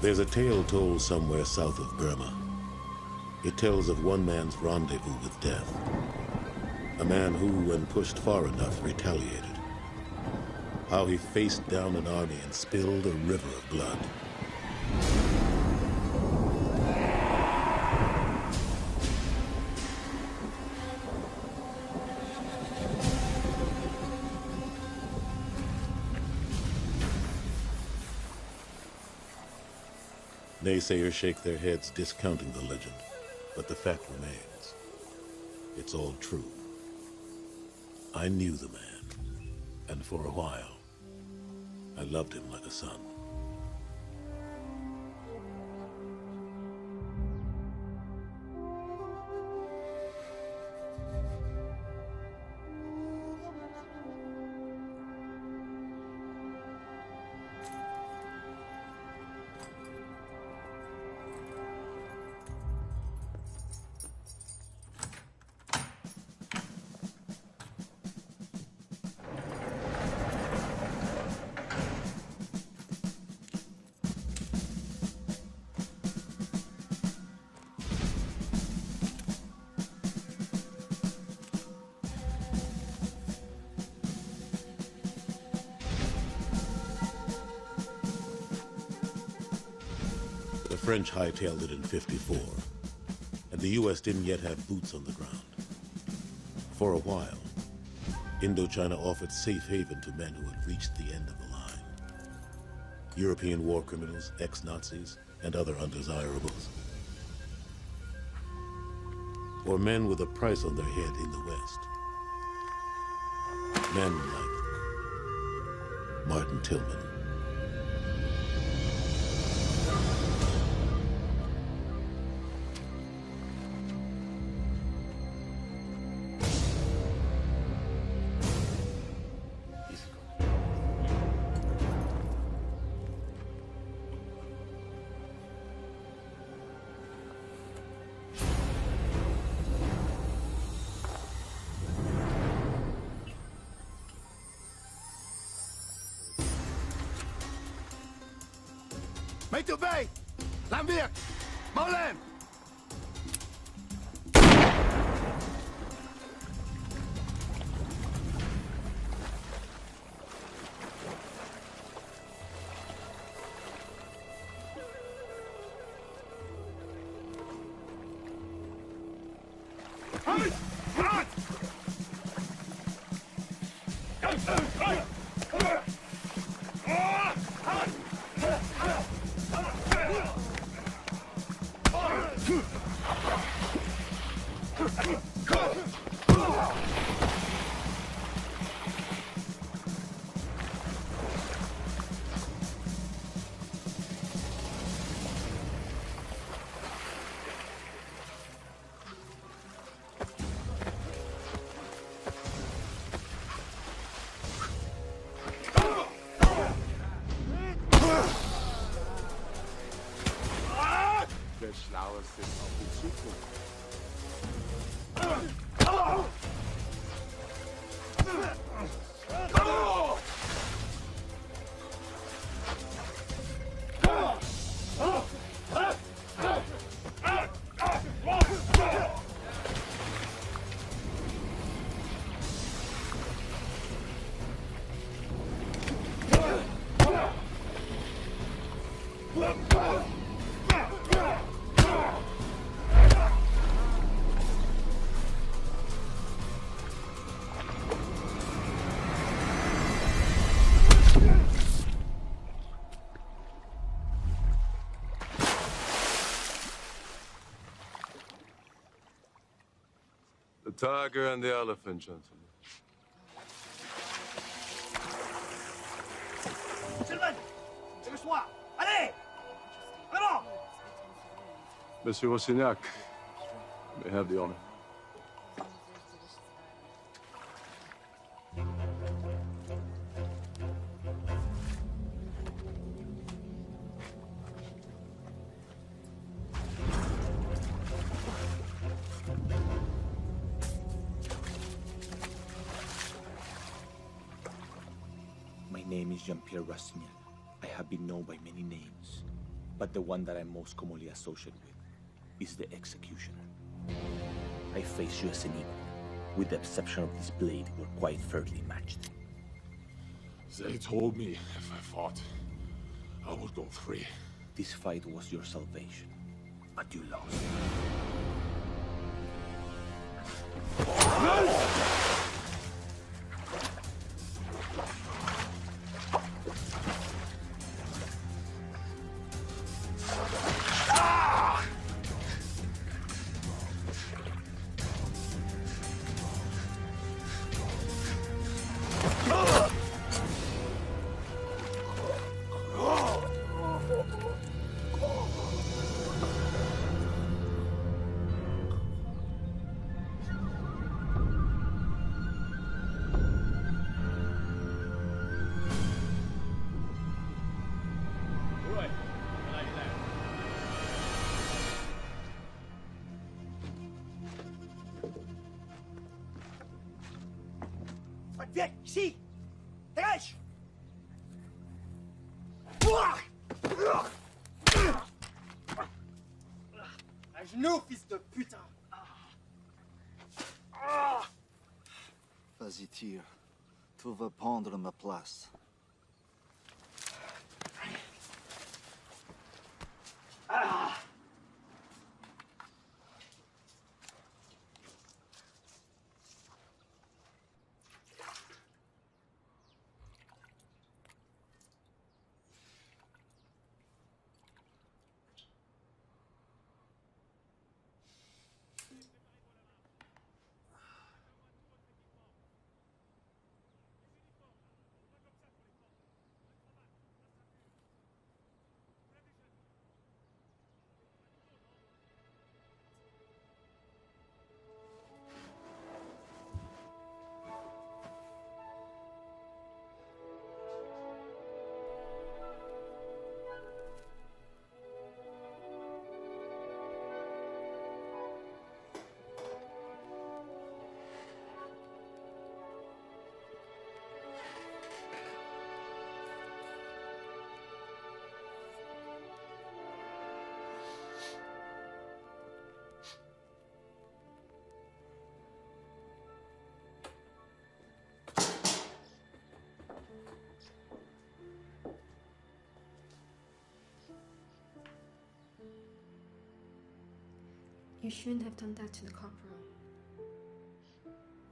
There's a tale told somewhere south of Burma. It tells of one man's rendezvous with death. A man who, when pushed far enough, retaliated. How he faced down an army and spilled a river of blood. Naysayers shake their heads, discounting the legend, but the fact remains. It's all true. I knew the man, and for a while, I loved him like a son. The French hightailed it in '54, and the U.S. didn't yet have boots on the ground. For a while, Indochina offered safe haven to men who had reached the end of the line. European war criminals, ex-Nazis, and other undesirables. Or men with a price on their head in the West. Men like Martin Tillman. Meet bij! Laat weer! Molen! Schlauestes auf die Zukunft. The tiger and the elephant, gentlemen. Gentlemen, c'est le soir. Allez! Allons! Monsieur Rossignac, may have the honor. My name is Jean-Pierre Rastignac. I have been known by many names. but the one that I'm most commonly associated with is the executioner. I face you as an equal. With the exception of this blade, we're quite fairly matched. They told me if I fought, I would go free. This fight was your salvation, but you lost. Viens, ici! Dégage! À genoux, fils de putain! Vas-y, tire. Tu vas prendre ma place. You shouldn't have done that to the corporal.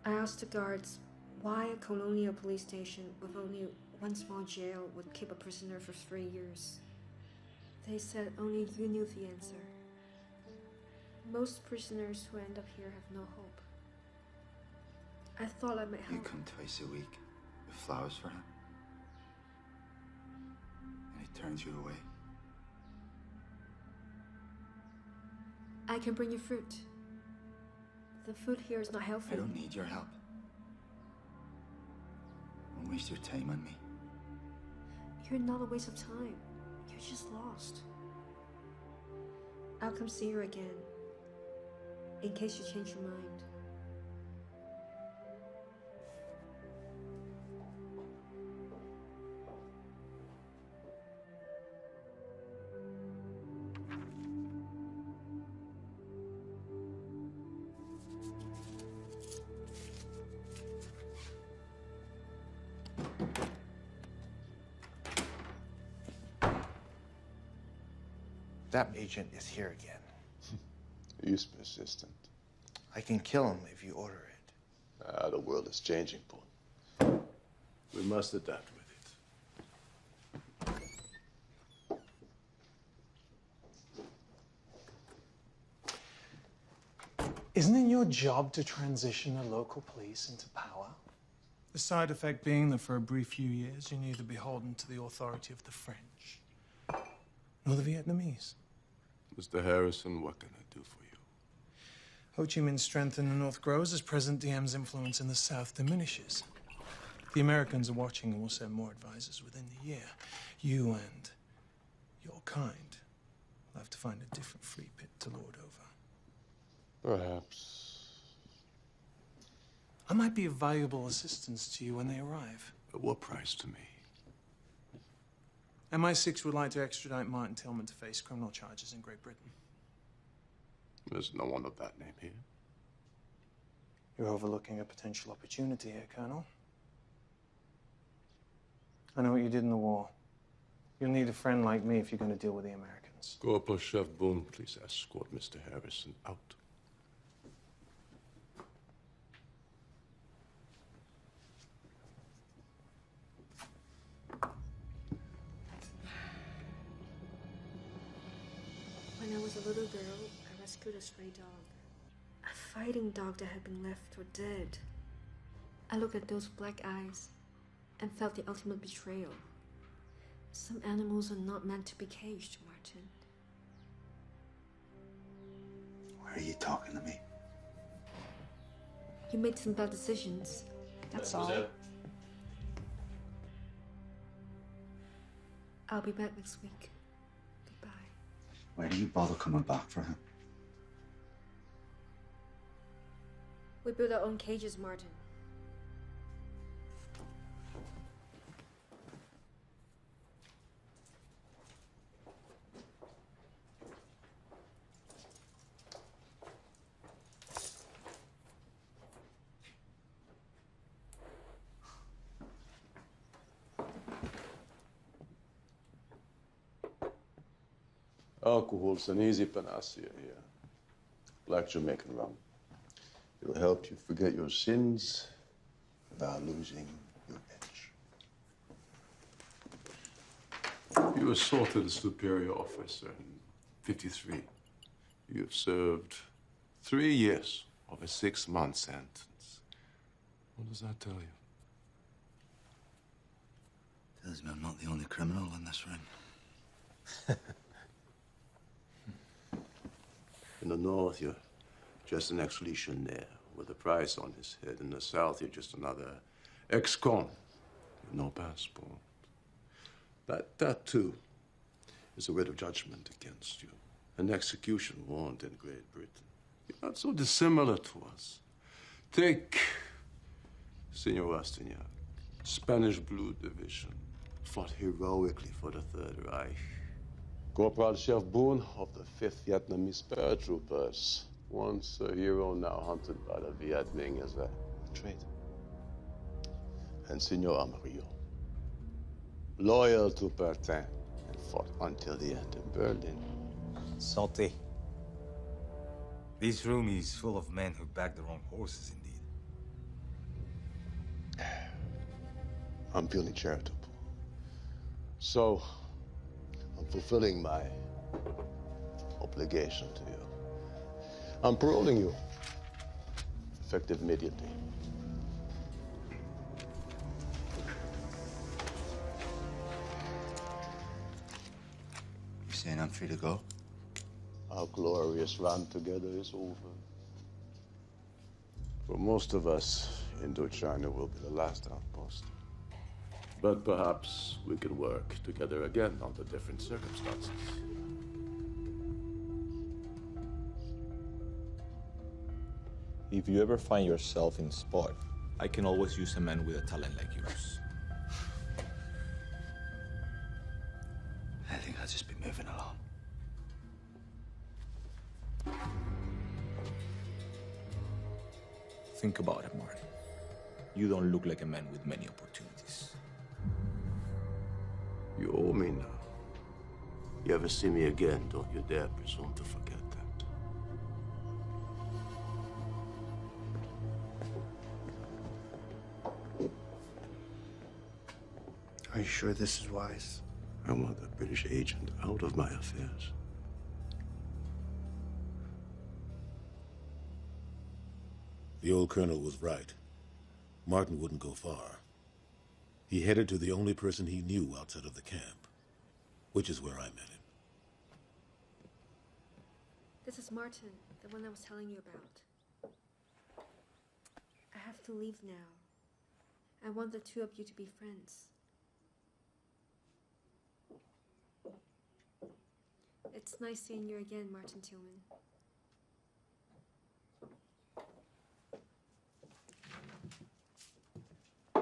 I asked the guards why a colonial police station with only one small jail would keep a prisoner for 3 years. They said only you knew the answer. Most prisoners who end up here have no hope. I thought I might help. You come twice a week with flowers for him. And he turns you away. I can bring you fruit. The food here is not healthy. I don't need your help. Don't waste your time on me. You're not a waste of time. You're just lost. I'll come see you again, in case you change your mind. That agent is here again. He's persistent. I can kill him if you order it. The world is changing, Paul. We must adapt with it. Isn't it your job to transition the local police into power? The side effect being that for a brief few years, you're neither beholden to the authority of the French nor the Vietnamese. Mr. Harrison, what can I do for you? Ho Chi Minh's strength in the North grows as President Diem's influence in the South diminishes. The Americans are watching and will send more advisors within the year. You and your kind will have to find a different free pit to lord over. Perhaps. I might be of valuable assistance to you when they arrive. At what price to me? MI6 would like to extradite Martin Tillman to face criminal charges in Great Britain. There's no one of that name here. You're overlooking a potential opportunity here, Colonel. I know what you did in the war. You'll need a friend like me if you're going to deal with the Americans. Corporal Chef Boone, please escort Mr. Harrison out. When I was a little girl, I rescued a stray dog. A fighting dog that had been left for dead. I looked at those black eyes and felt the ultimate betrayal. Some animals are not meant to be caged, Martin. Why are you talking to me? You made some bad decisions. That's all. I'll be back next week. Goodbye. Why do you bother coming back for him? We build our own cages, Martin. Alcohol's an easy panacea here. Black Jamaican rum. It'll help you forget your sins without losing your edge. You assaulted a superior officer in '53. You've served 3 years of a 6-month sentence. What does that tell you? Tells me I'm not the only criminal in this ring. In the north, you're just an ex-legionnaire with a price on his head. In the south, you're just another ex-con with no passport. That too, is a writ of judgment against you. An execution warrant in Great Britain. You're not so dissimilar to us. Take Senor Rastignac, Spanish Blue Division, fought heroically for the Third Reich. Corporal Chef Boone of the 5th Vietnamese paratroopers. Once a hero, now hunted by the Viet Minh as a traitor. And Senor Amarillo, loyal to Bertin and fought until the end in Berlin. Salty. This room is full of men who back their own horses, indeed. I'm feeling charitable. So, I'm fulfilling my obligation to you. I'm paroling you, effective immediately. You saying I'm free to go? Our glorious run together is over. For most of us, Indochina will be the last outpost. But perhaps we can work together again under different circumstances. If you ever find yourself in spot, I can always use a man with a talent like yours. I think I'll just be moving along. Think about it, Martin. You don't look like a man with many opportunities. You owe me now. You ever see me again, don't you dare presume to forget that. Are you sure this is wise? I want the British agent out of my affairs. The old colonel was right. Martin wouldn't go far. He headed to the only person he knew outside of the camp, which is where I met him. This is Martin, the one I was telling you about. I have to leave now. I want the two of you to be friends. It's nice seeing you again, Martin Tillman.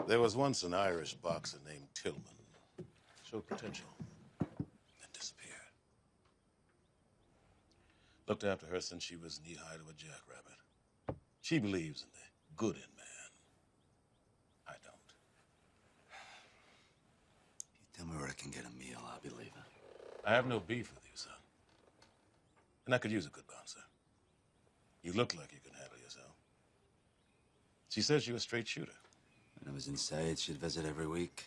There was once an Irish boxer named Tillman. Showed potential. Looked after her since she was knee-high to a jackrabbit. She believes in the good in man. I don't. You tell me where I can get a meal, I'll be leaving. I have no beef with you, son. And I could use a good bouncer. You look like you can handle yourself. She says you're a straight shooter. When I was inside, she'd visit every week.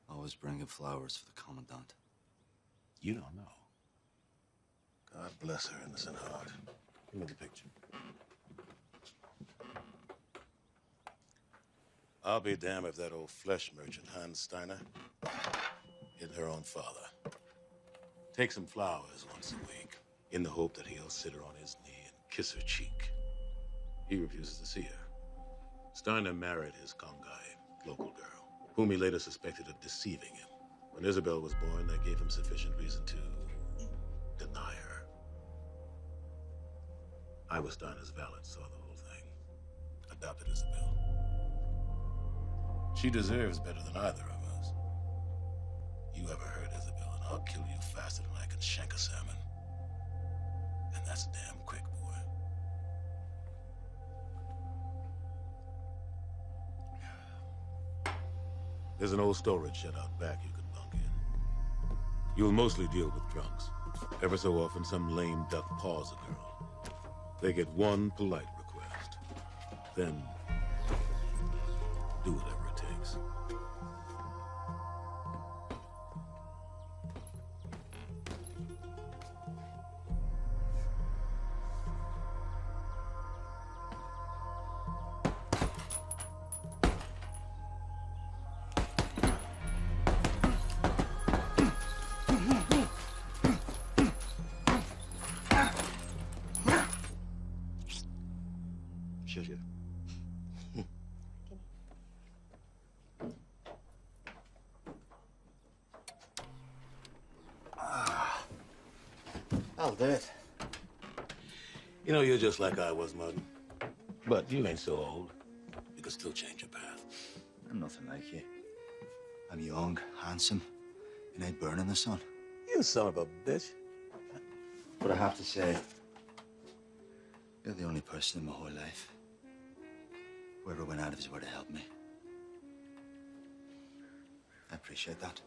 Always bringing flowers for the commandant. You don't know. God bless her innocent heart. Give me the picture. I'll be damned if that old flesh merchant, Hans Steiner, hid her own father. Takes some flowers once a week, in the hope that he'll sit her on his knee and kiss her cheek. He refuses to see her. Steiner married his Kongai, local girl, whom he later suspected of deceiving him. When Isabel was born, that gave him sufficient reason to deny her. I was Steiner's valet, saw the whole thing. Adopted Isabel. She deserves better than either of us. You ever hurt Isabel, and I'll kill you faster than I can shank a salmon. And that's damn quick, boy. There's an old storage shed out back you can bunk in. You'll mostly deal with drunks. Ever so often, some lame duck paws a girl. They get one polite request. Then, do whatever it takes. Sure. I'll do it. You know, you're just like I was, Martin. But you ain't so old. You can still change your path. I'm nothing like you. I'm young, handsome, and I'd burn in the sun. You son of a bitch. But I have to say, you're the only person in my whole life who ever went out of his way to help me. I appreciate that.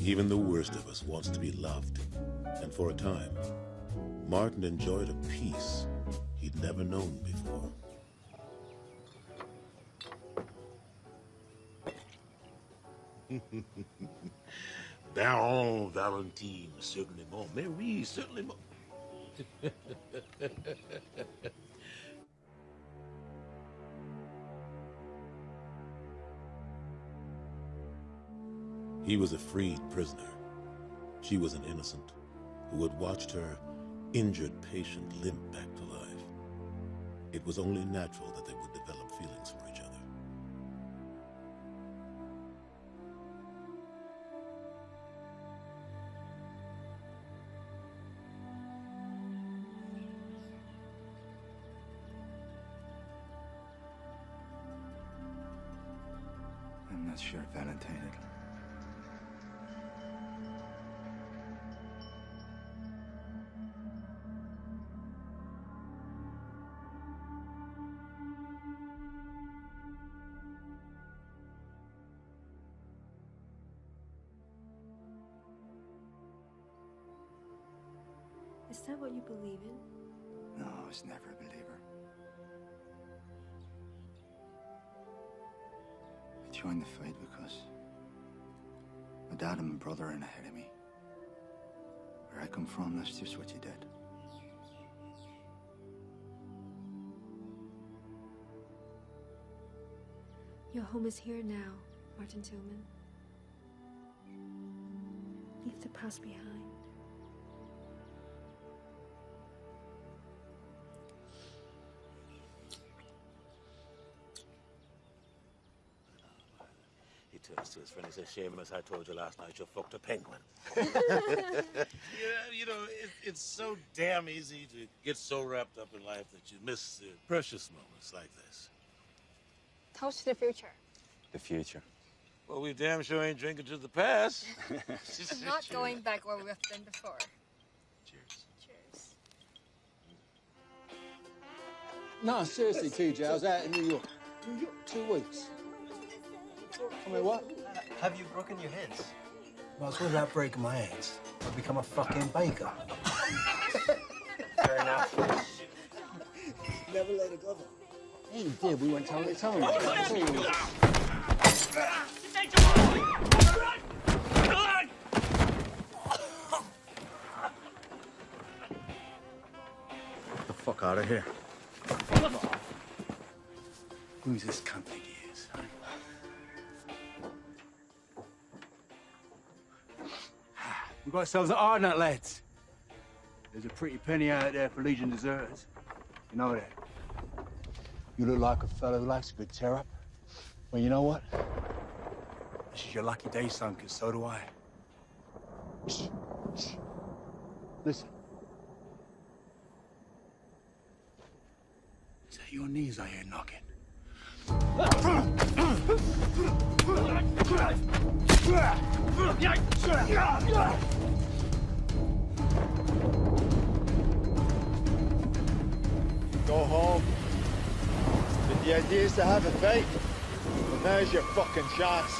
Even the worst of us wants to be loved. And for a time, Martin enjoyed a peace he'd never known before. Baron Valentine, certainly more. Mais oui, certainly more. He was a freed prisoner. She was an innocent who had watched her injured patient limp back to life. It was only natural that they would develop feelings for each other. I'm not sure Valentine had... Is that what you believe in? No, I was never a believer. I joined the fight because my dad and my brother are ahead of me. Where I come from, that's just what you did. Your home is here now, Martin Tillman. Leave the past behind. turns to his friend. He says, Seamus, I told you last night you fucked a penguin. It's so damn easy to get so wrapped up in life that you miss the precious moments like this. Toast to the future. The future. Well, we damn sure ain't drinking to the past. I'm not going back where we've been before. Cheers. Cheers. No, seriously, TJ, I was out in New York. 2 weeks. I mean, what? Have you broken your hands? Well, it's all about breaking my hands. I've become a fucking baker. Fair enough. Never let it go. Yeah, you did. We went toe to toe. Get the fuck out of here. Who's this cunt think he is? We got ourselves an hard nut, lads. There's a pretty penny out there for Legion deserters. You know that. You look like a fellow who likes a good tear up. Well, you know what? This is your lucky day, son, because so do I. Shh. Shh. Listen. Is that your knees I hear knocking? Go home. But the idea is to have a fight. Well, now's your fucking chance.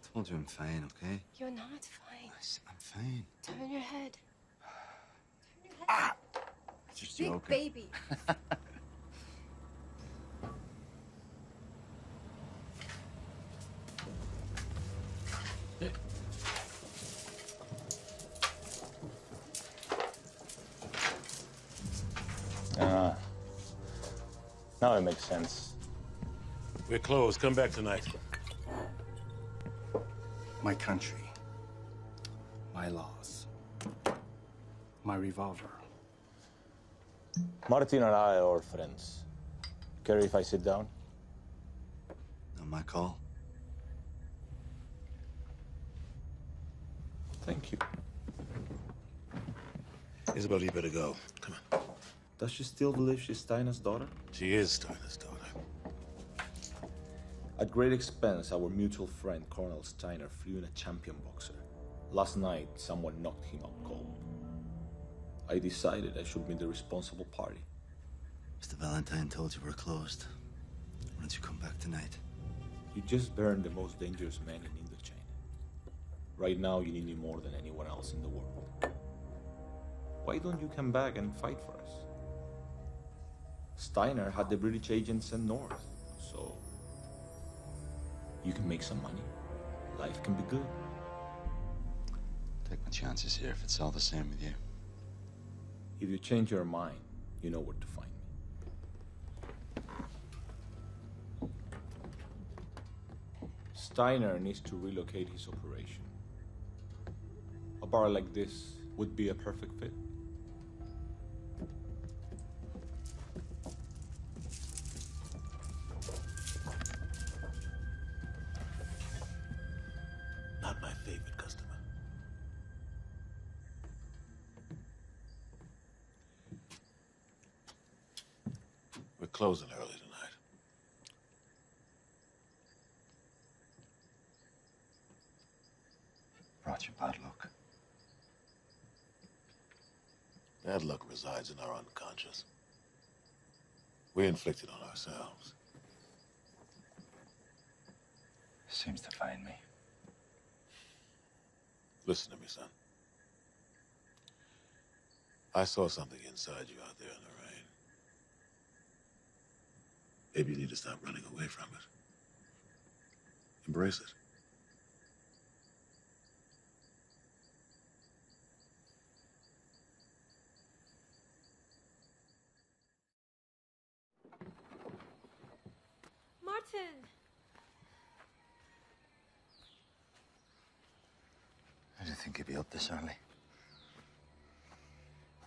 I told you I'm fine, okay? You're not fine. I'm fine. Turn your head. Turn your head. Just Big joking. baby. Now it makes sense. We're closed. Come back tonight. My country. My laws. My revolver. Martin and I are friends. Care if I sit down? Not my call. Thank you. Isabel, you better go. Come on. Does she still believe she's Steiner's daughter? She is Steiner's daughter. At great expense, our mutual friend, Colonel Steiner, flew in a champion boxer. Last night, someone knocked him out cold. I decided I should meet the responsible party. Mr. Valentine told you we're closed. Why don't you come back tonight? You just burned the most dangerous man in Indochina. Right now, you need me more than anyone else in the world. Why don't you come back and fight for us? Steiner had the British agents sent north, so you can make some money. Life can be good. Take my chances here if it's all the same with you. If you change your mind, you know where to find me. Steiner needs to relocate his operation. A bar like this would be a perfect fit. Not my favorite customer. We're closing early tonight. Brought you bad luck. Bad luck resides in our unconscious. We inflict it on ourselves. Seems to find me. Listen to me, son. I saw something inside you out there in the rain. Maybe you need to stop running away from it. Embrace it. Martin! I didn't think you'd be up this early.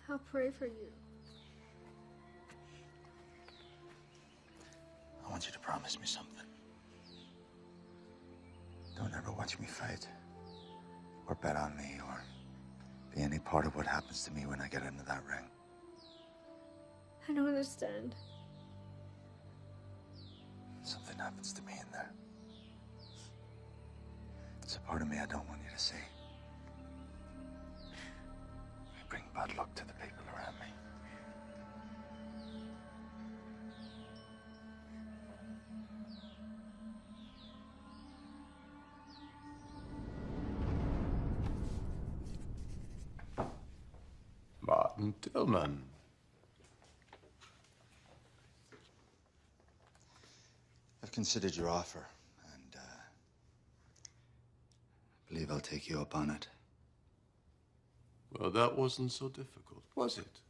I'll pray for you. I want you to promise me something. Don't ever watch me fight, or bet on me, or be any part of what happens to me when I get into that ring. I don't understand. Something happens to me in there. It's a part of me I don't want you to see. I bring bad luck to the people around me. Martin Tillman. I've considered your offer, and I believe I'll take you up on it. Well, that wasn't so difficult, was it?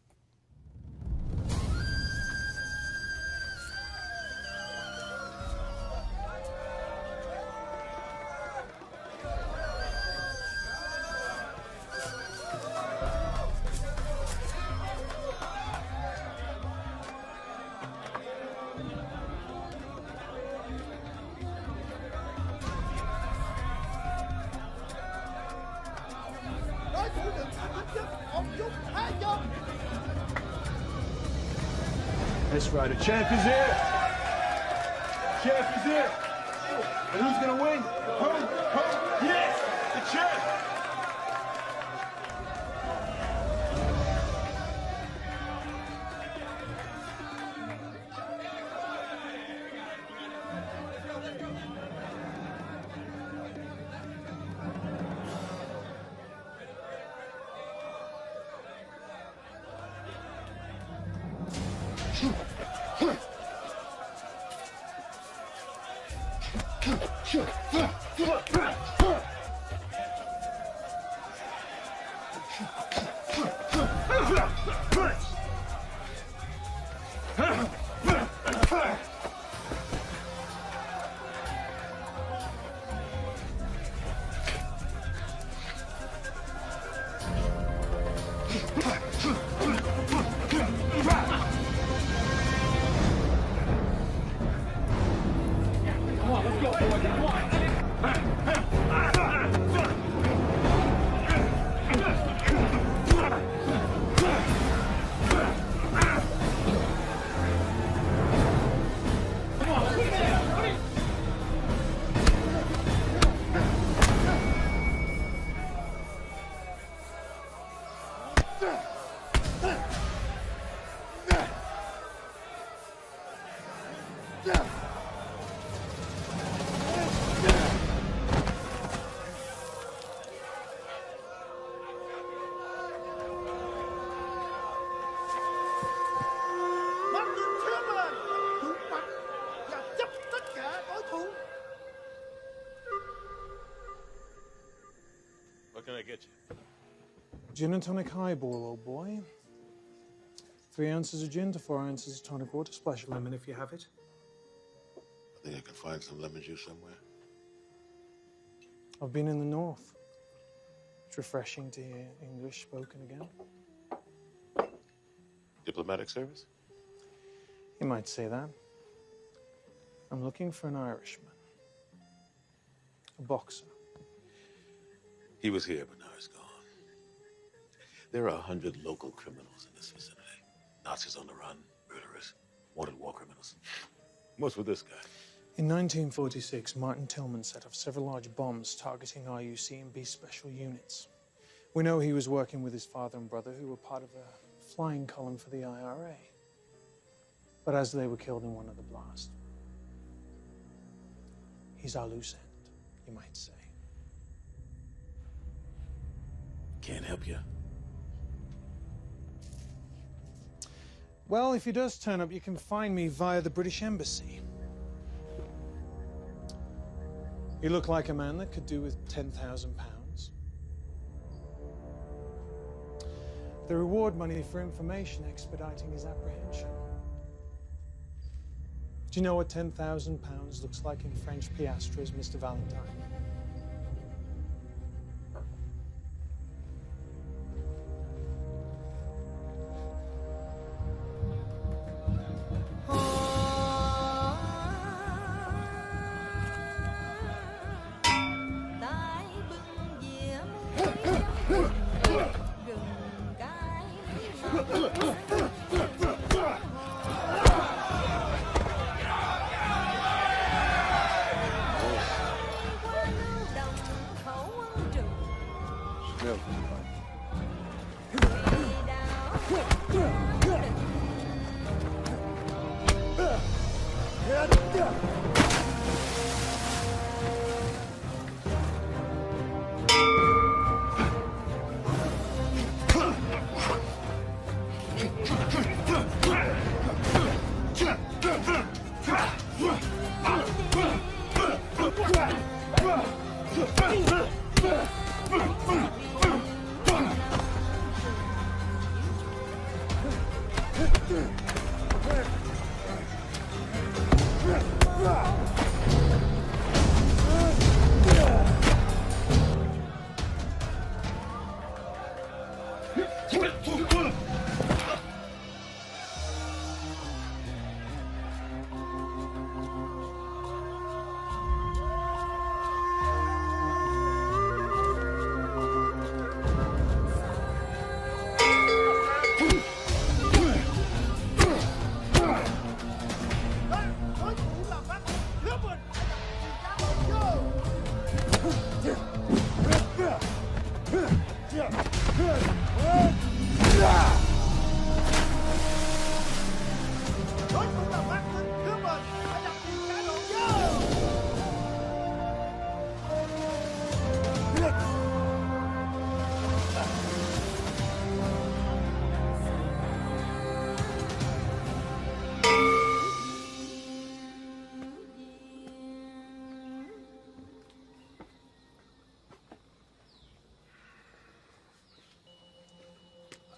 That's right, the champ is here! Champ is here! And who's gonna win? Who? Yes! The champ! What can I get you? Gin and tonic highball, old boy. 3 ounces of gin to 4 ounces of tonic water. Splash of lemon if you have it. I think I can find some lemon juice somewhere. I've been in the north. It's refreshing to hear English spoken again. Diplomatic service? You might say that. I'm looking for an Irishman. A boxer. He was here, but now he's gone. There are 100 local criminals in this vicinity. Nazis on the run, murderers, wanted war criminals. What's with this guy? In 1946, Martin Tillman set off several large bombs targeting RUC and B special units. We know he was working with his father and brother, who were part of a flying column for the IRA. But as they were killed in one of the blasts, he's our loose end, you might say. Can't help you. Well, if he does turn up, you can find me via the British Embassy. You look like a man that could do with £10,000. The reward money for information expediting his apprehension. Do you know what £10,000 looks like in French piastres, Mr. Valentine?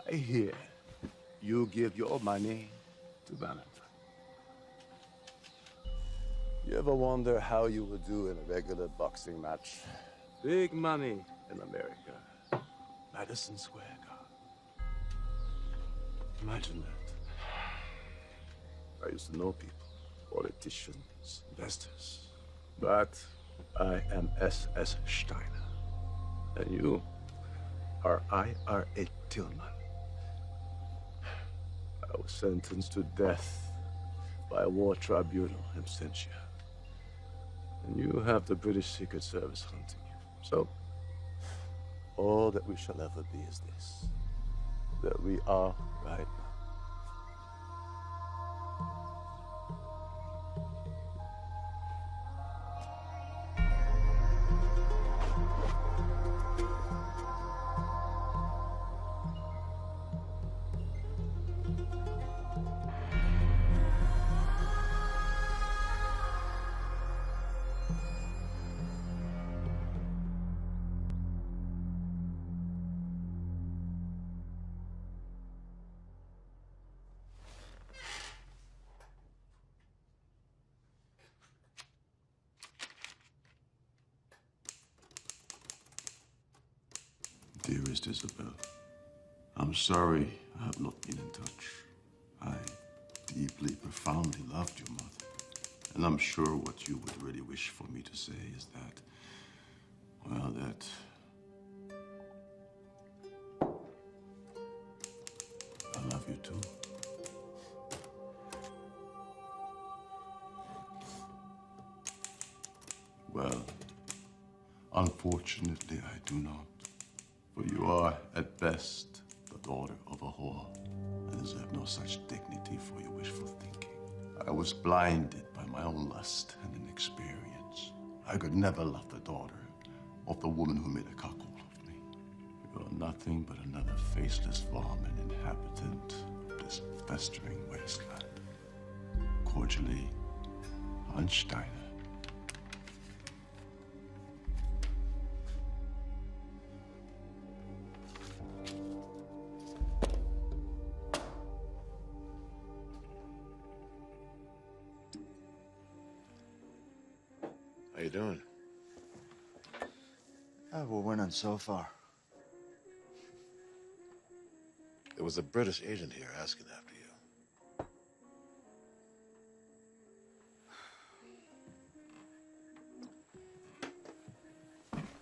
I hear you give your money to Valentine. You ever wonder how you would do in a regular boxing match? Big money in America. Madison Square Garden. Imagine that. I used to know people, politicians, investors. But I am S.S. Steiner. And you are IRA Tillman. I was sentenced to death by a war tribunal in absentia. And you have the British Secret Service hunting you. So, all that we shall ever be is this, that we are right now. Dearest Isabel, I'm sorry I have not been in touch. I deeply, profoundly loved your mother. And I'm sure what you would really wish for me to say is that, well, that I love you too. Well, unfortunately, I do not. For you are, at best, the daughter of a whore, and deserve no such dignity for your wishful thinking. I was blinded by my own lust and inexperience. I could never love the daughter of the woman who made a cuckold of me. You are nothing but another faceless varmint inhabitant of this festering wasteland. Cordially, Hans Steiner. How you doing? We're winning so far. There was a British agent here asking after you.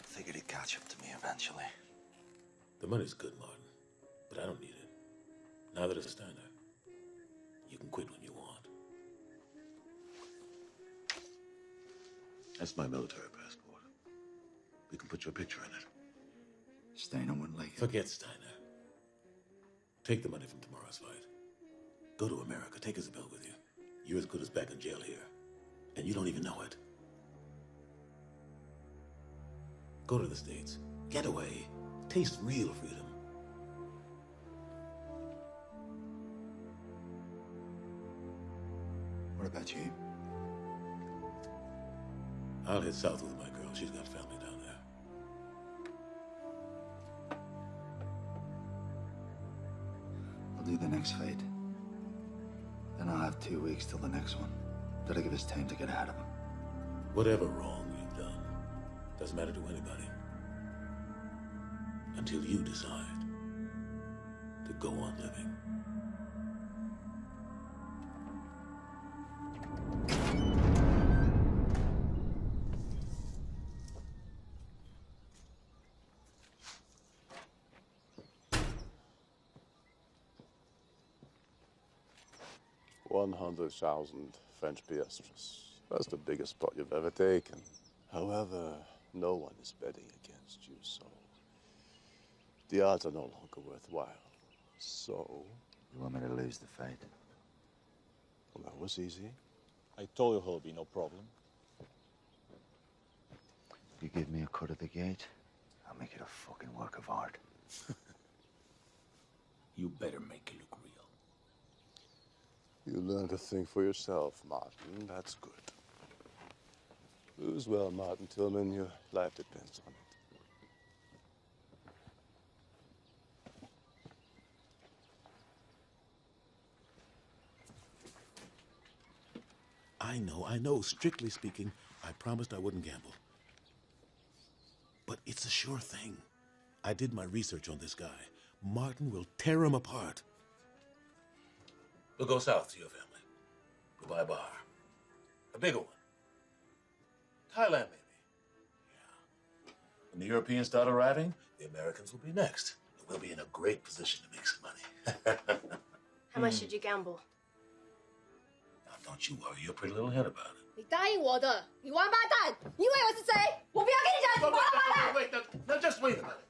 Figured he'd catch up to me eventually. The money's good, Martin, but I don't need it. Now that it's Steiner, you can quit when you want. That's my military passport. We can put your picture in it. Steiner wouldn't like it. Forget Steiner. Take the money from tomorrow's fight. Go to America. Take Isabel with you. You're as good as back in jail here. And you don't even know it. Go to the States. Get away. Taste real freedom. What about you? I'll head south with my girl. She's got family down there. I'll do the next fight. Then I'll have 2 weeks till the next one. That'll give us time to get ahead of him. Whatever wrong you've done doesn't matter to anybody. Until you decide to go on living. $100,000 French piastres. That's the biggest pot you've ever taken. However, no one is betting against you, so the odds are no longer worthwhile. So... You want me to lose the fight? Well, that was easy. I told you he'll be no problem. You give me a cut of the gate, I'll make it a fucking work of art. You better make it look real. You learn to think for yourself, Martin. That's good. Lose well, Martin Tillman. Your life depends on it. I know. Strictly speaking, I promised I wouldn't gamble. But it's a sure thing. I did my research on this guy. Martin will tear him apart. We'll go south to your family. We'll buy a bar. A bigger one. Thailand, maybe. Yeah. When the Europeans start arriving, the Americans will be next. And we'll be in a great position to make some money. How much did you gamble? Now, don't you worry your pretty little head about it. 你答应我的，你王八蛋！你以为我是谁？我不要跟你讲，你王八蛋！ Wait, no, just wait a minute.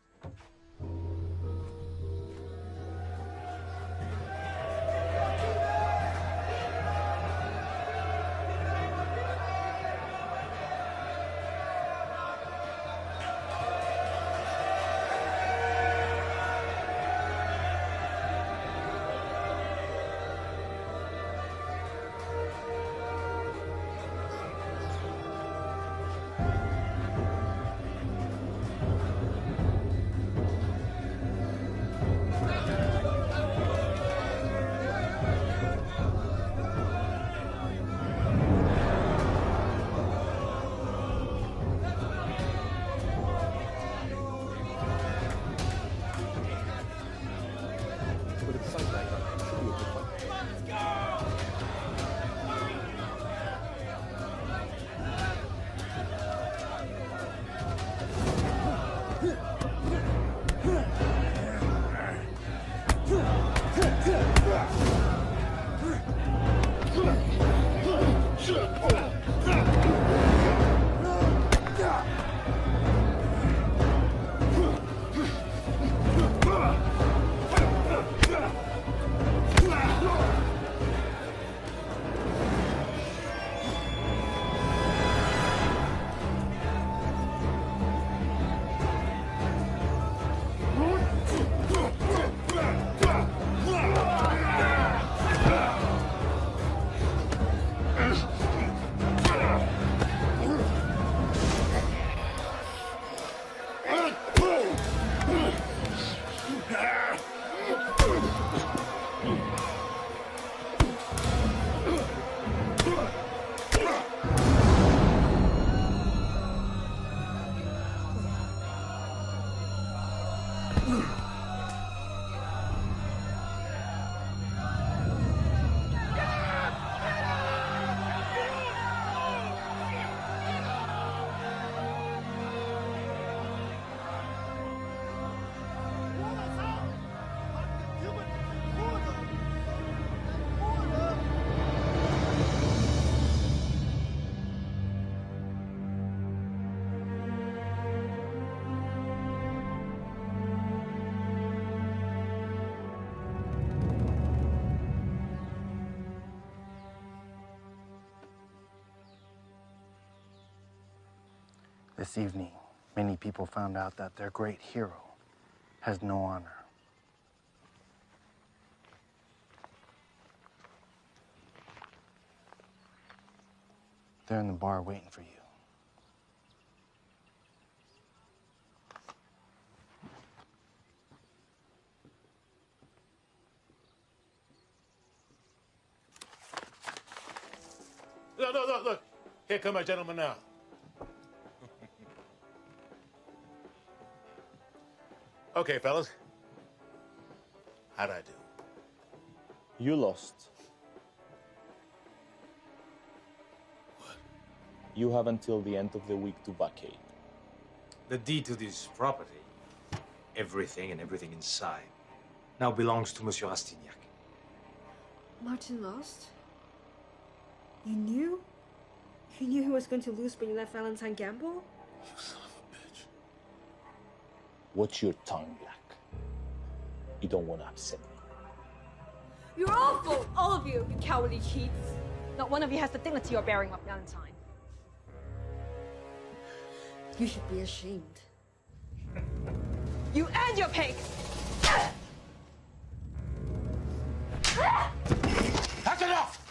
This evening, many people found out that their great hero has no honor. They're in the bar waiting for you. Look. Here come my gentlemen now. Okay, fellas. How'd I do? You lost. What? You have until the end of the week to vacate. The deed to this property, everything and everything inside, now belongs to Monsieur Rastignac. Martin lost? You knew? You knew he was going to lose when you let Valentine gamble? You son of a bitch. Watch your tongue, Black. You don't want to upset me. You're awful, all of you, you cowardly cheats. Not one of you has the dignity you're bearing of Valentine. You should be ashamed. You and your pig! That's enough!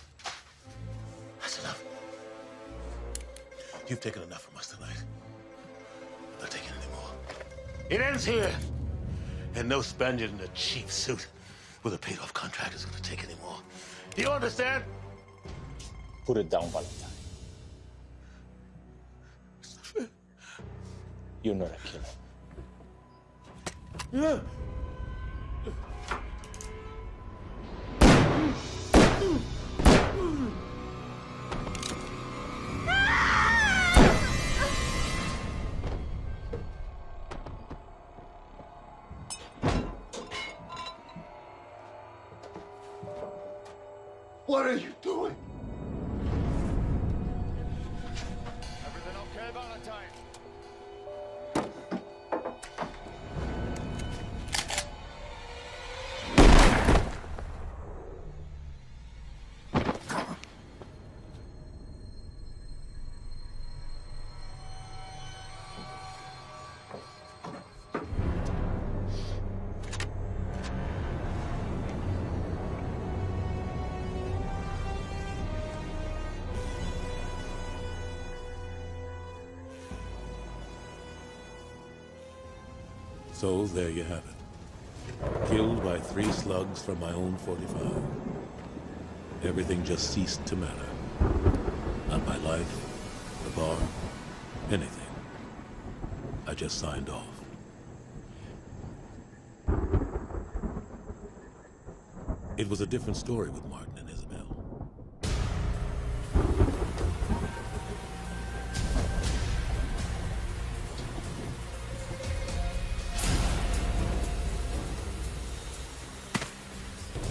That's enough. You've taken enough from us tonight. I'm not taking any more. It ends here. And no Spaniard in a cheap suit with a paid-off contract is going to take any more. Do you understand? Put it down, Valentine. It's not fair. You're not a killer. Yeah. What are you doing? Everything okay, Valentine? So there you have it. Killed by 3 slugs from my own 45. Everything just ceased to matter. Not my life, the bar, anything. I just signed off. It was a different story with Martin and Isabel.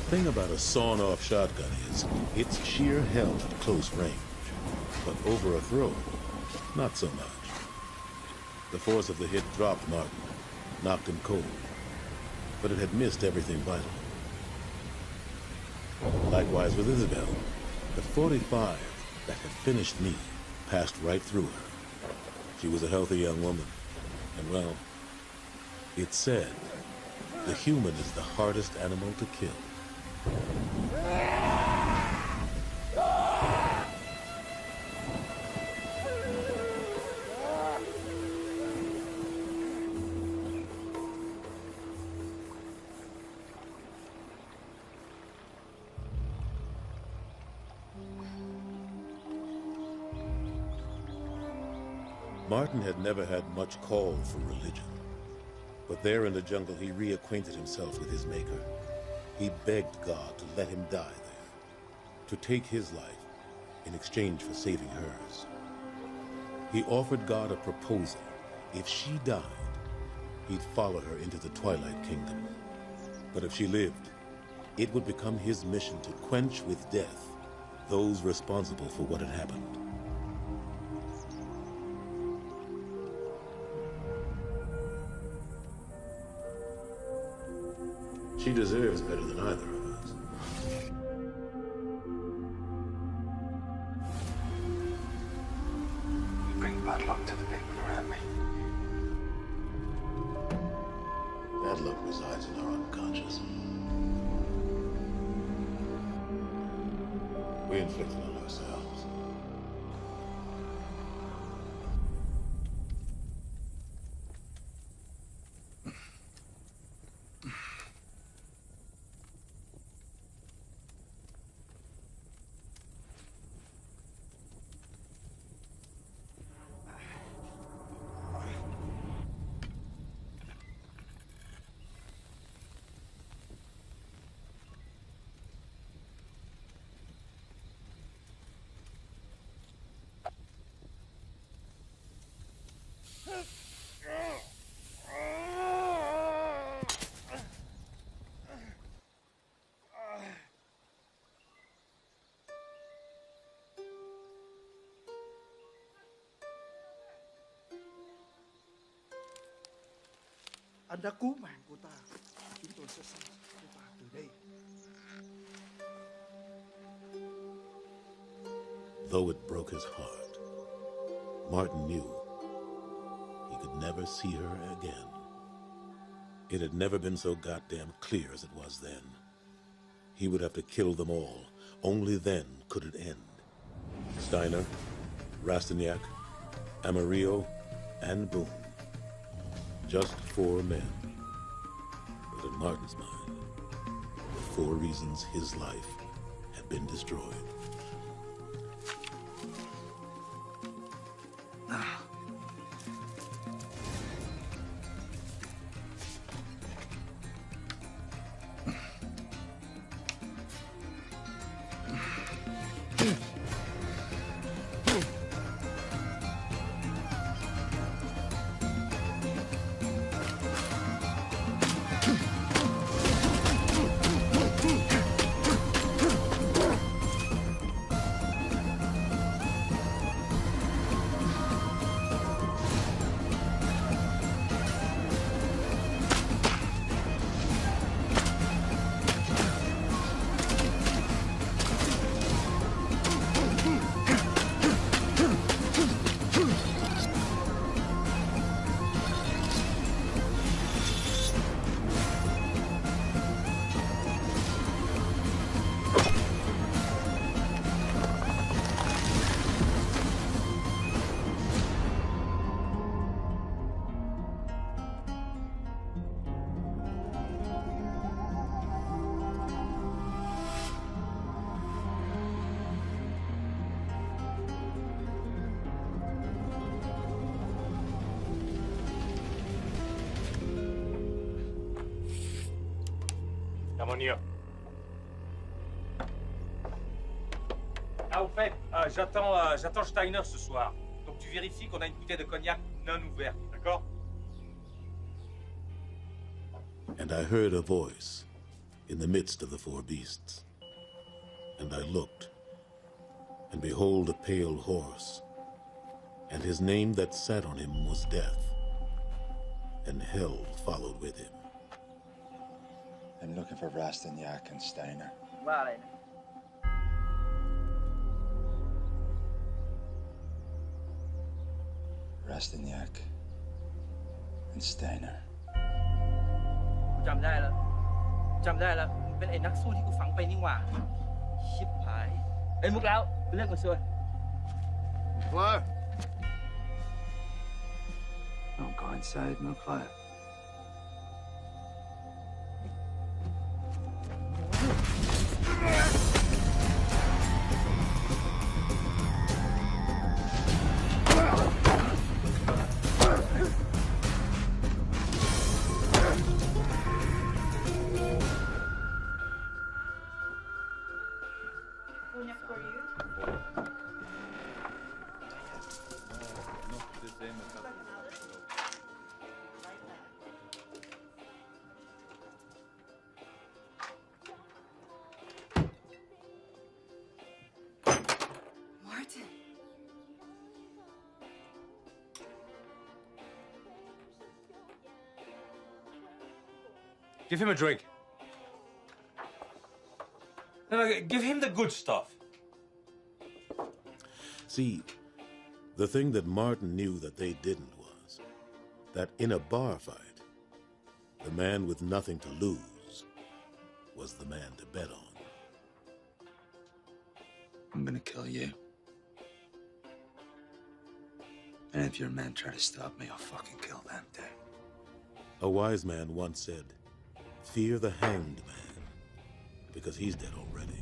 The thing about a sawn-off shotgun is it's sheer hell at close range. But over a throw, not so much. The force of the hit dropped Martin, knocked him cold. But it had missed everything vital. Likewise with Isabel, the 45 that had finished me passed right through her. She was a healthy young woman. And well, it's said, the human is the hardest animal to kill. Martin had never had much call for religion, but there in the jungle he reacquainted himself with his maker. He begged God to let him die there, to take his life in exchange for saving hers. He offered God a proposal. If she died, he'd follow her into the Twilight Kingdom. But if she lived, it would become his mission to quench with death those responsible for what had happened. She deserves better than either of us. You bring bad luck to the people around me. We inflicted on ourselves. Anh đã cứu mạng của ta. Chúng tôi sẽ san sẻ cho ta từ đây. Though it broke his heart, Martin knew he could never see her again. It had never been so goddamn clear as it was then. He would have to kill them all. Only then could it end. Steiner, Rastignac, Amarillo, and Boone. Just 4 men. But in Martin's mind, the 4 reasons his life had been destroyed. Ah, au fait, j'attends Steiner ce soir. Donc tu vérifies qu'on a une bouteille de cognac non ouverte, d'accord? And I heard a voice in the midst of the 4 beasts. And I looked, and behold a pale horse, and his name that sat on him was Death, and hell followed with him. I'm looking for Rastignac and Steiner. Vale. Rastignac and Steiner. จำได้แล้วมันเป็นไอ้นักสู้ที่กูฝังไปนี่หว่าชิบหายไอ้มุกแล้วไปเรื่องกันช่วย McClure. Don't go inside, McClure. Give him a drink. No, give him the good stuff. See, the thing that Martin knew that they didn't was that in a bar fight, the man with nothing to lose was the man to bet on. I'm gonna kill you. And if your men try to stop me, I'll fucking kill them too. A wise man once said, "Fear the hanged man, because he's dead already."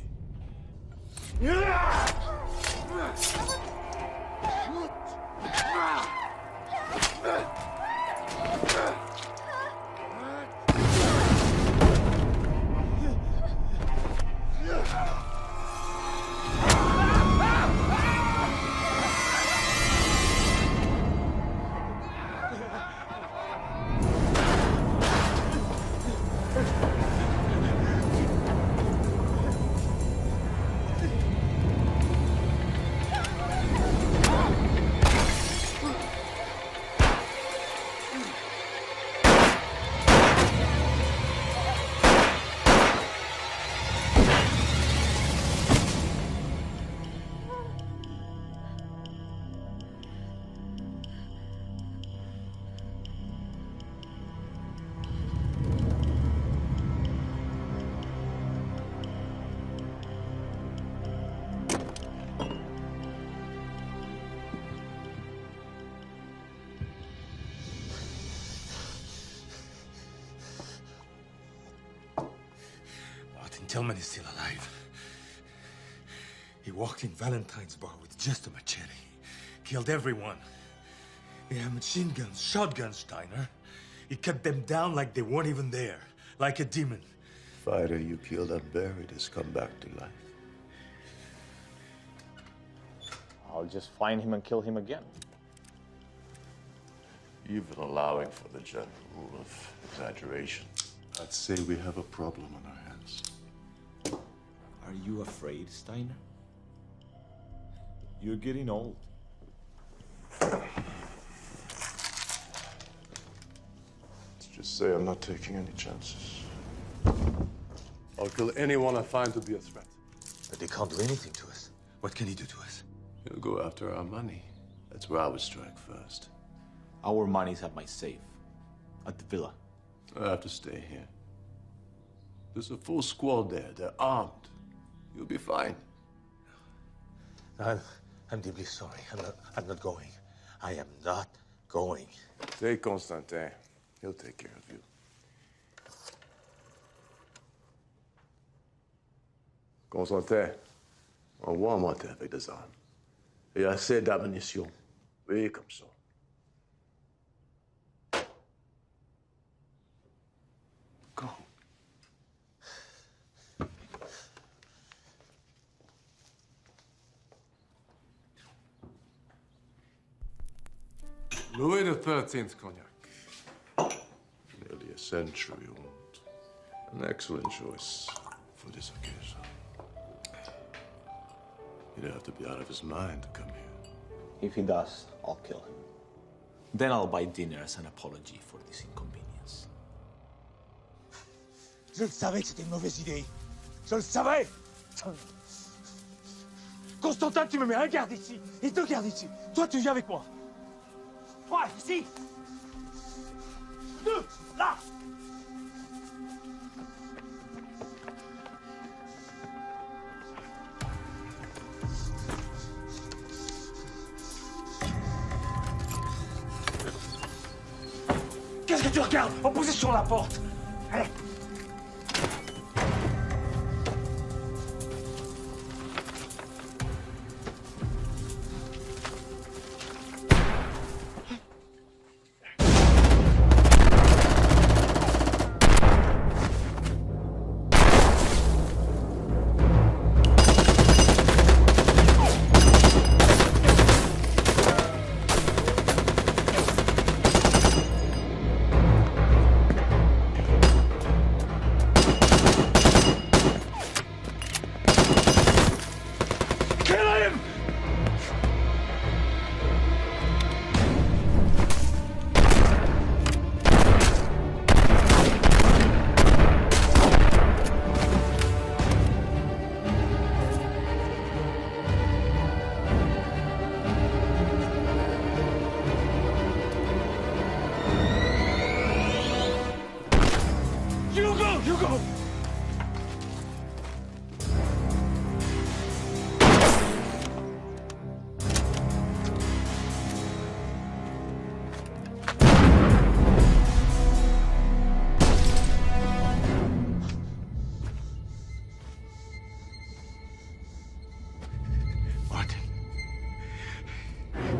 Tillman is still alive. He walked in Valentine's bar with just a machete. Killed everyone. He had machine guns, shotguns, Steiner. He cut them down like they weren't even there. Like a demon. Fighter you killed and buried has come back to life. I'll just find him and kill him again. Even allowing for the general rule of exaggeration, I'd say we have a problem on our hands. Are you afraid, Steiner? You're getting old. Let's just say I'm not taking any chances. I'll kill anyone I find to be a threat. But they can't do anything to us. What can he do to us? He'll go after our money. That's where I would strike first. Our money's at my safe. At the villa. I have to stay here. There's a full squad there. They're armed. You'll be fine. I'm deeply sorry. I'm not going. I am not going. Take Constantin. He'll take care of you. Constantin, envoie-moi monter avec des armes. Et assez d'ammunition. Oui, comme ça. Go. Louis XIII cognac. Nearly a century old. An excellent choice for this occasion. He'd have to be out of his mind to come here. If he does, I'll kill him. Then I'll buy dinner as an apology for this inconvenience. Je le savais que c'était une mauvaise idée. Je le savais. Constantin, tu me mets un garde ici et deux gardes ici. Toi, tu viens avec moi. Toi, ici. Deux, là. Qu'est-ce que tu regardes? En position à la porte. Allez.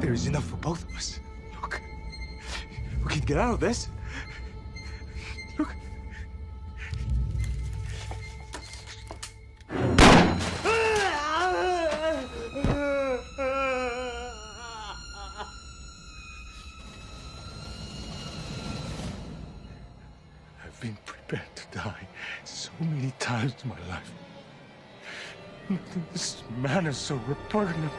There is enough for both of us. Look, we can get out of this. Look. I've been prepared to die so many times in my life. This man is so repugnant.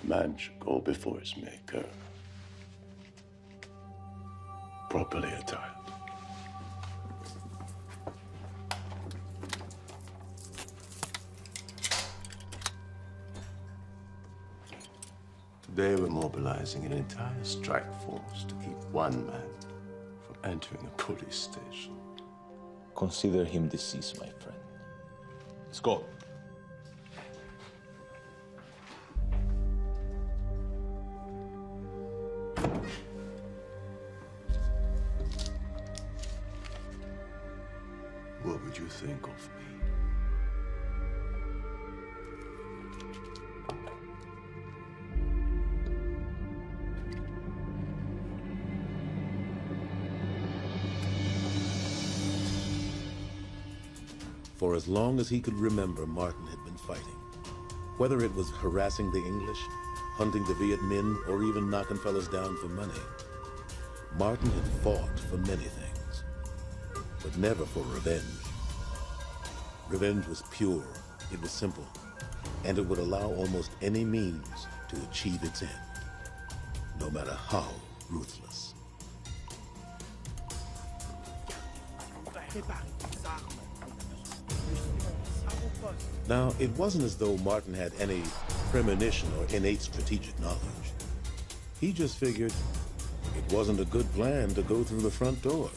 A man should go before his maker, properly attired. Today we're mobilizing an entire strike force to keep one man from entering a police station. Consider him deceased, my friend. Let's go. What would you think of me? For as long as he could remember, Martin had been fighting. Whether it was harassing the English, hunting the Viet Minh, or even knocking fellas down for money, Martin had fought for many things, but never for revenge. Revenge was pure, it was simple, and it would allow almost any means to achieve its end, no matter how ruthless. Now, it wasn't as though Martin had any premonition or innate strategic knowledge. He just figured it wasn't a good plan to go through the front door.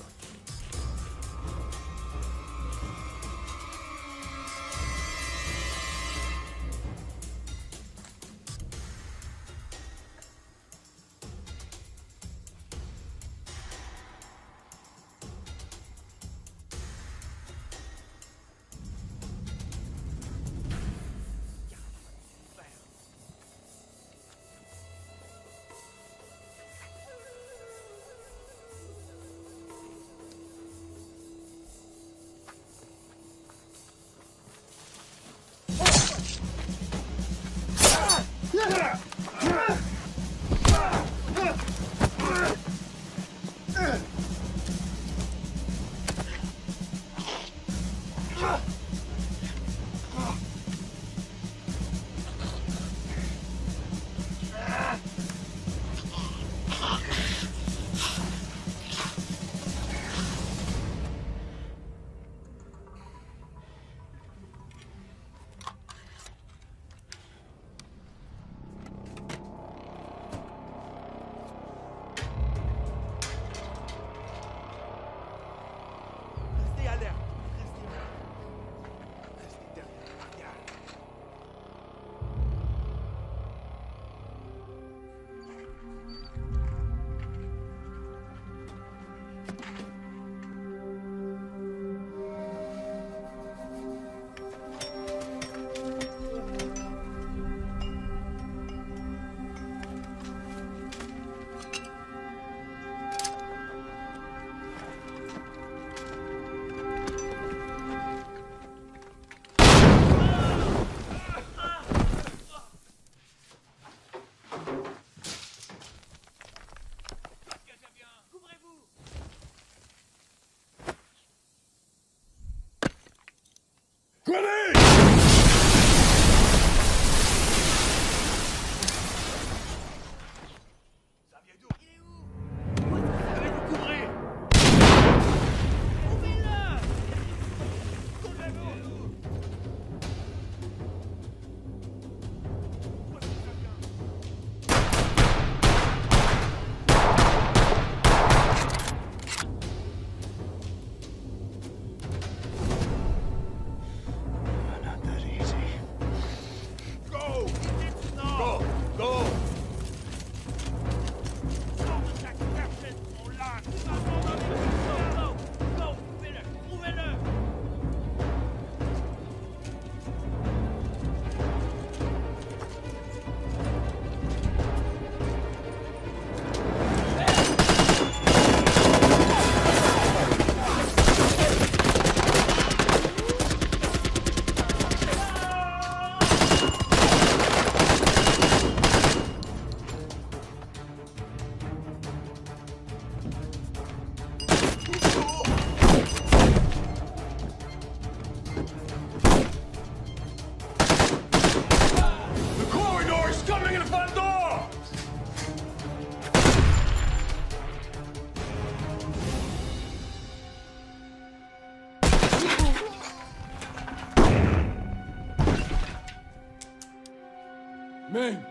Ming!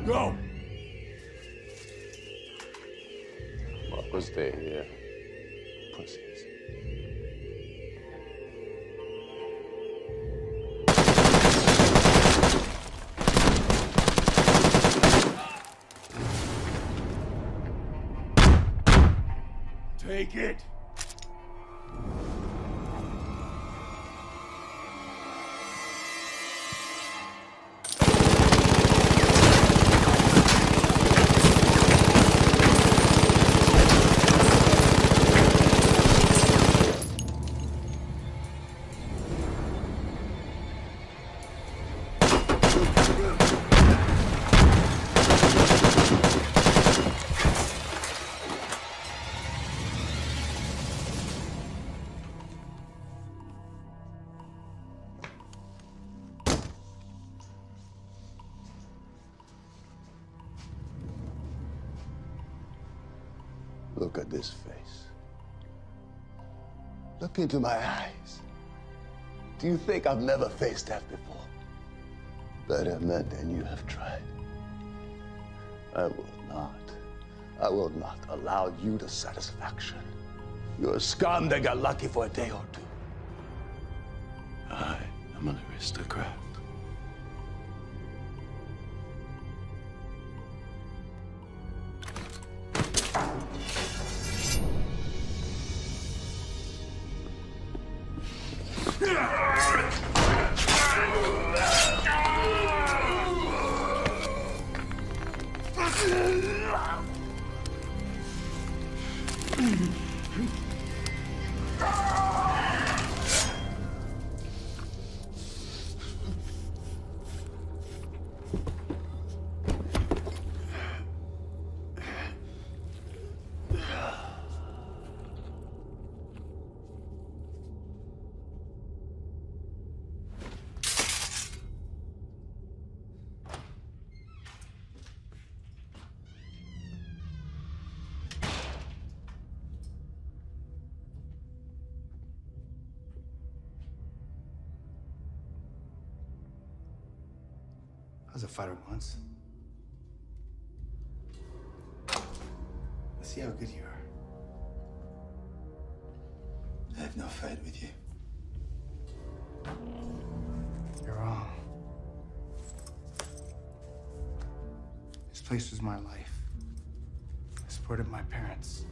Go! What was they here? Pussies. Take it! Look at this face. Look into my eyes. Do you think I've never faced death before? Better men than you have tried. I will not allow you the satisfaction. You're a scum that got lucky for a day or two. I am an aristocrat. I was a fighter once. Let's see how good you are. I have no fight with you. You're wrong. This place was my life. I supported my parents,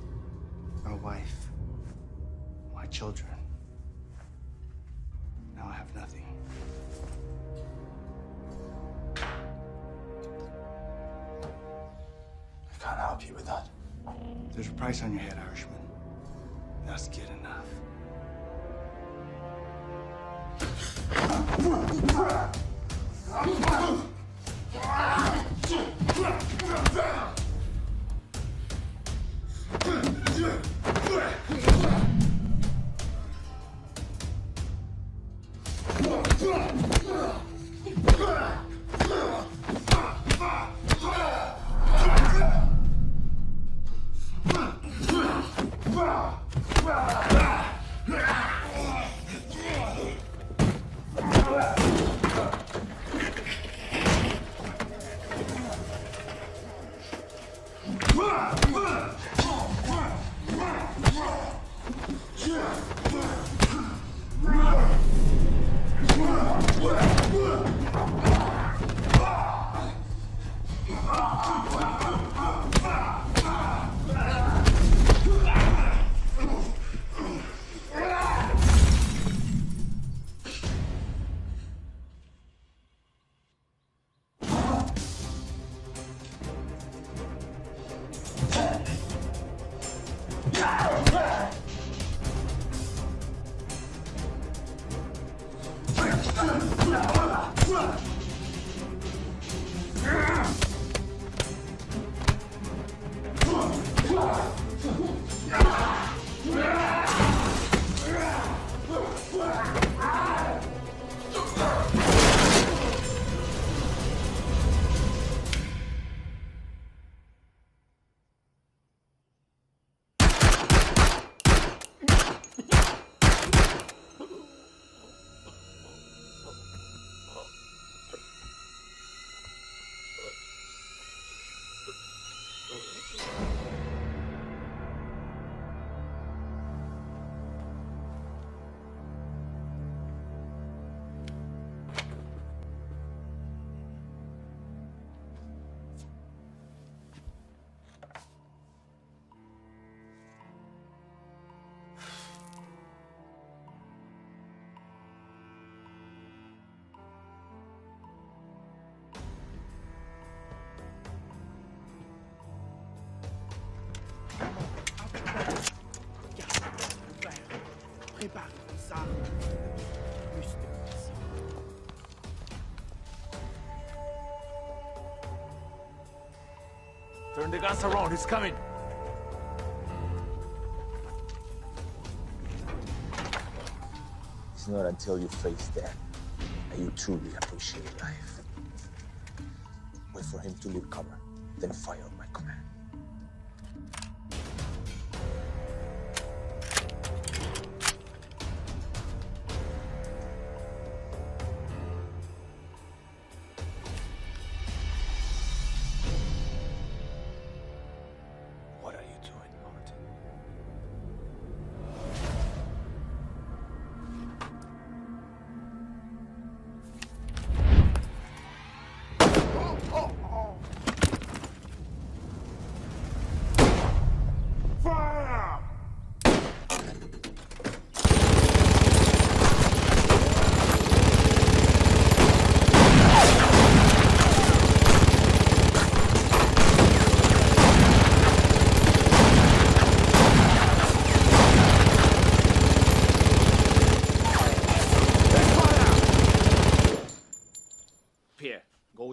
my wife, my children. Now I have nothing. I can't help you with that. There's a price on your head, Irishman. That's good enough. Turn the guns around, he's coming. It's not until you face death that you truly appreciate life. Wait for him to leave cover, then fire on my command.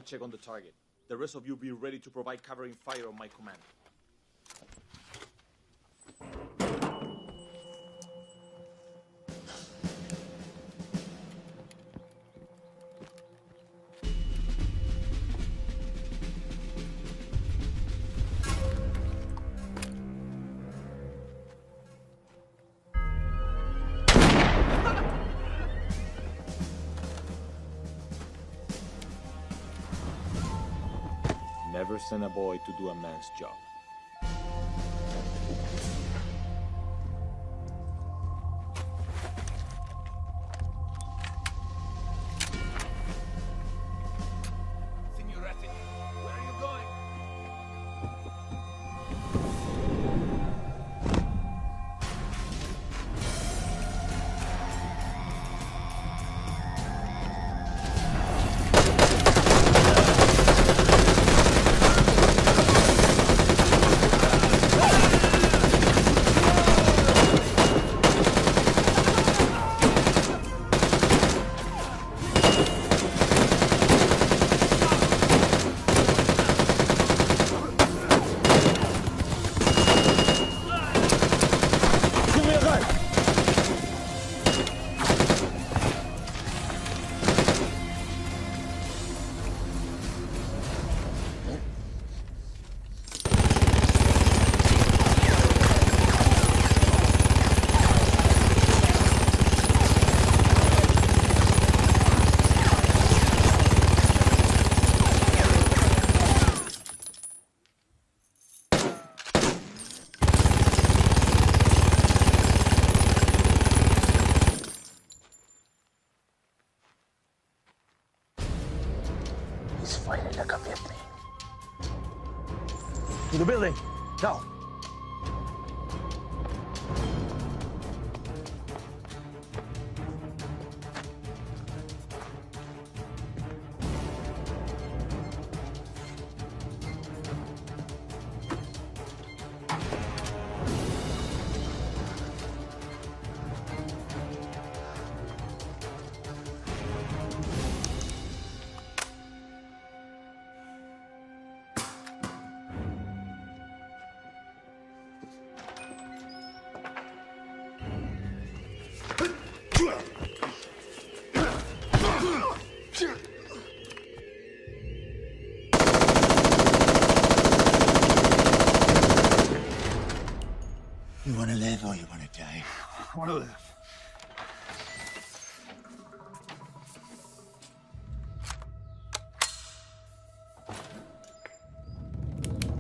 Check on the target. The rest of you be ready to provide covering fire on my command. Never send a boy to do a man's job. Signoretti, where are you going? Why did you come with me? To the building. Now. You want to live or you want to die? I want to live.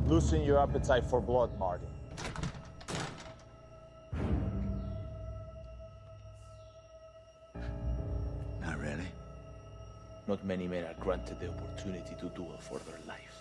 Loosen your appetite for blood, Marty. Not really. Not many men are granted the opportunity to duel for their life.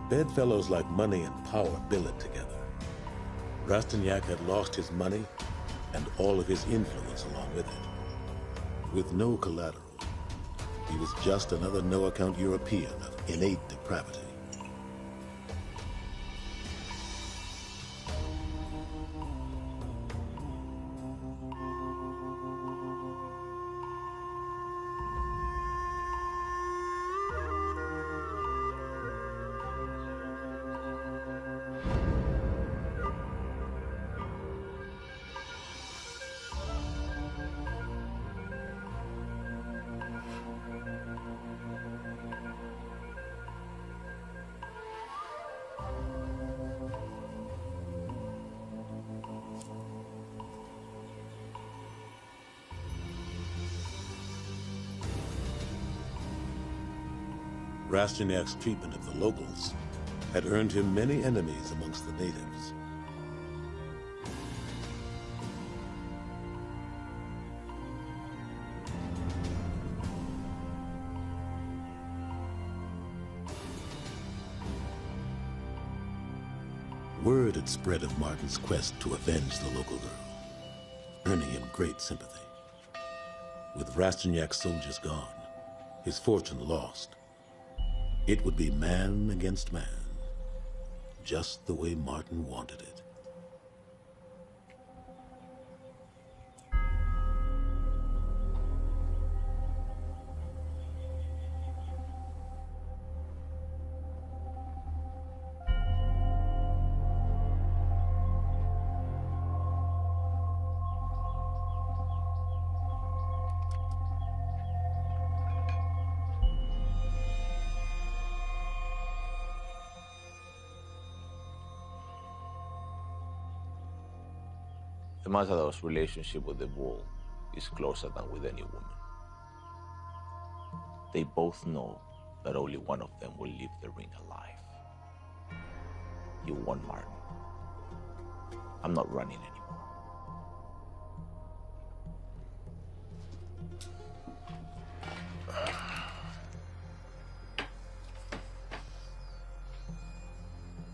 Bedfellows like money and power billet together. Rastignac had lost his money and all of his influence along with it. With no collateral, he was just another no-account European of innate depravity. Rastignac's treatment of the locals had earned him many enemies amongst the natives. Word had spread of Martin's quest to avenge the local girl, earning him great sympathy. With Rastignac's soldiers gone, his fortune lost, it would be man against man, just the way Martin wanted it. The Matador's relationship with the bull is closer than with any woman. They both know that only one of them will leave the ring alive. You won, Martin. I'm not running anymore.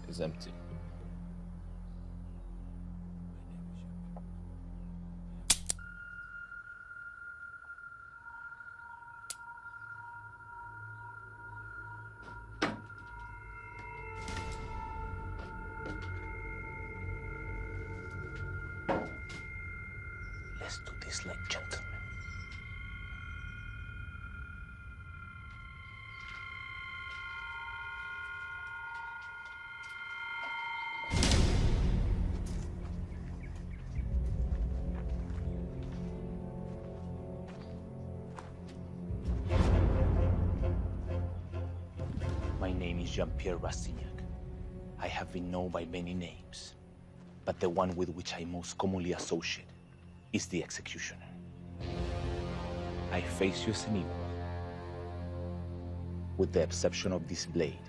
It's empty. Let's do this like gentlemen. My name is Jean-Pierre Rastignac. I have been known by many names, but the one with which I most commonly associate is the executioner. I face you as an equal. With the exception of this blade,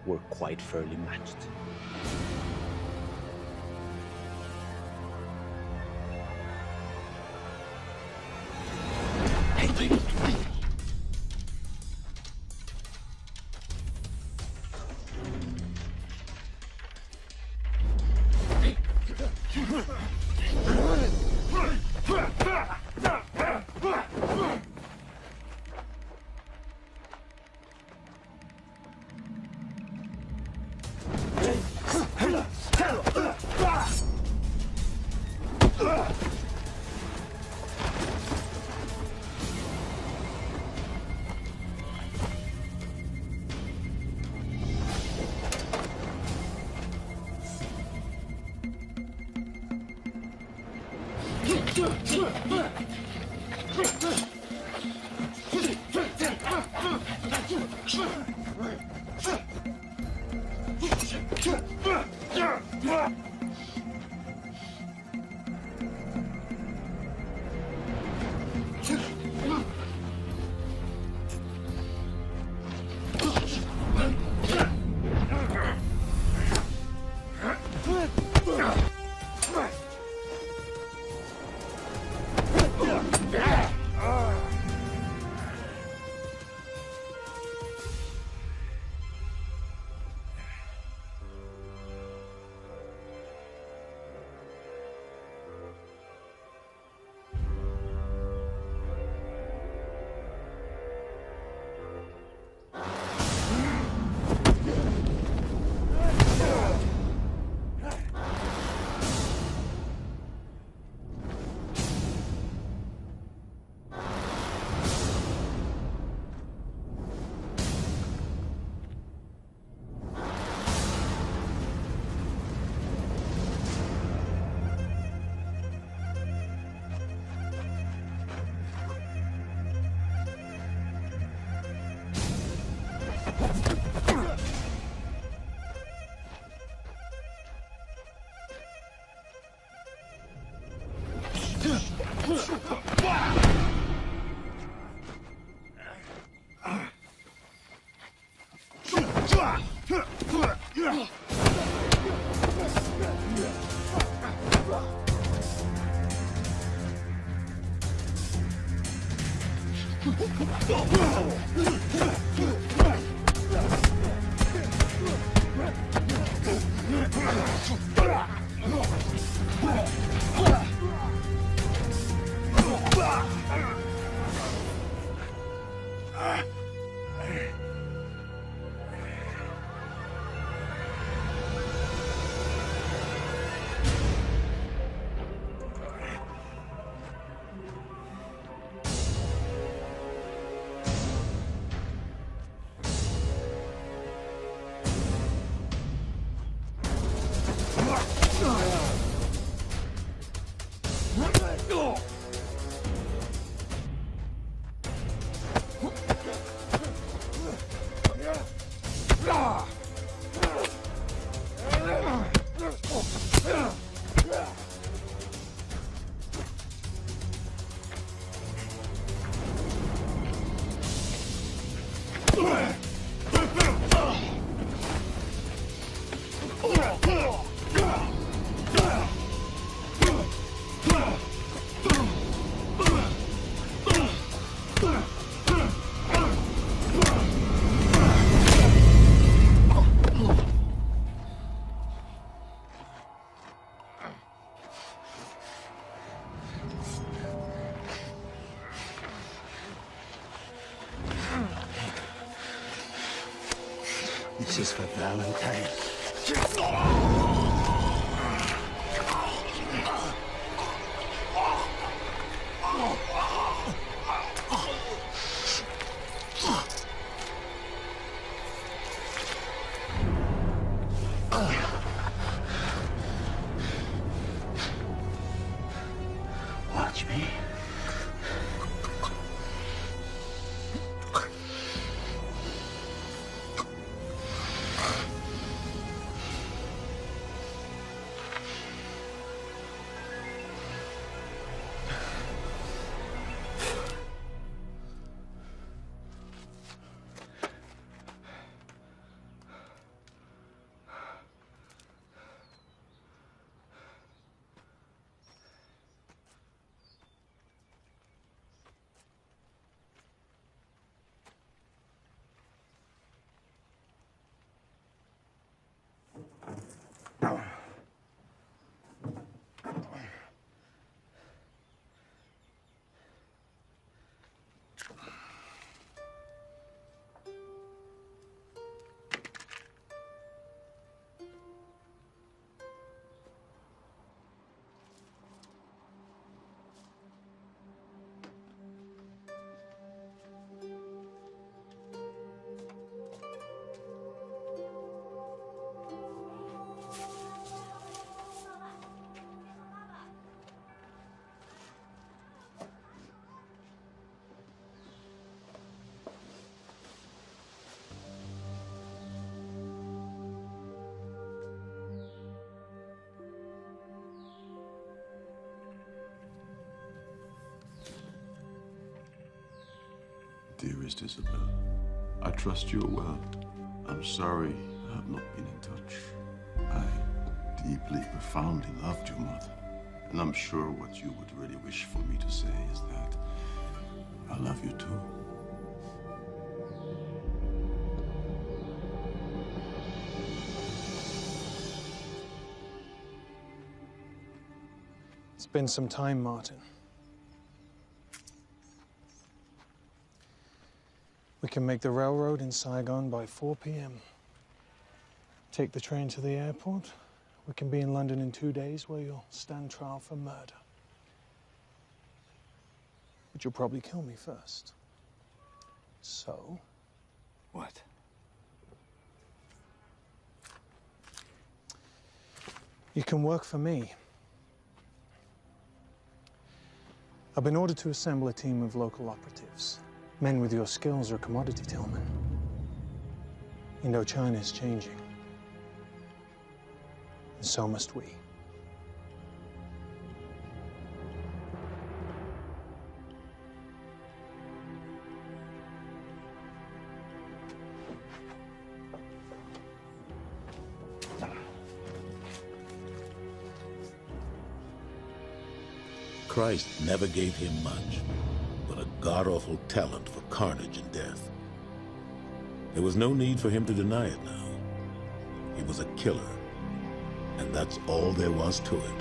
we're quite fairly matched. This is for Valentine. Watch me. Dearest Isabel, I trust you well. I'm sorry I have not been in touch. I deeply, profoundly loved your mother. And I'm sure what you would really wish for me to say is that I love you too. It's been some time, Martin. We can make the railroad in Saigon by 4 p.m. Take the train to the airport. We can be in London in 2 days where you'll stand trial for murder. But you'll probably kill me first. So? What? You can work for me. I've been ordered to assemble a team of local operatives. Men with your skills are commodity, Tillman. Indochina is changing. And so must we. Christ never gave him much, but a god-awful talent for carnage and death. There was no need for him to deny it now. He was a killer, and that's all there was to it.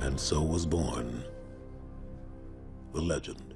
And so was born the legend.